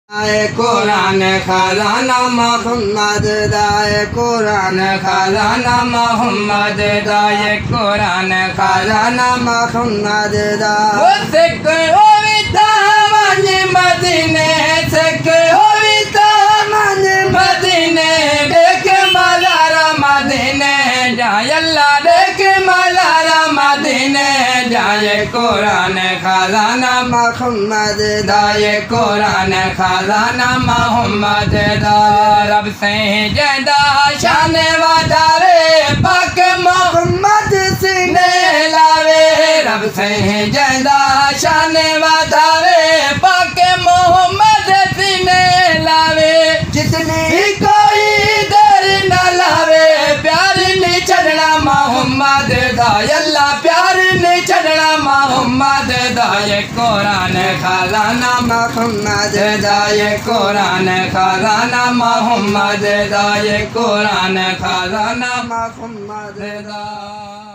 قرآن خزانہ محمد دائے قرآن خزانہ محمد دائے قرآن خزانہ محمد دائے سکھ ہوئی تامن مدینے سکھ ہوئی تامن مدینے دیکھ مزارہ مدینے جائے اللہ دیکھ مزارہ مدینے جائے قرآن خزانہ محمد دائے قرآن خزانہ محمد دائے رب سے زیادہ شان وادارے پاک محمد سینے لاوے رب سے زیادہ شان وادارے پاک محمد سینے لاوے جتنی کوئی دیر نہ لاوے پیار نہیں چھڑنا محمد دائے اللہ پیار نہیں چھڑنا محمد دائے قرآن خزانہ محمد دائے قرآن خزانہ محمد دائے قرآن خزانہ محمد دائے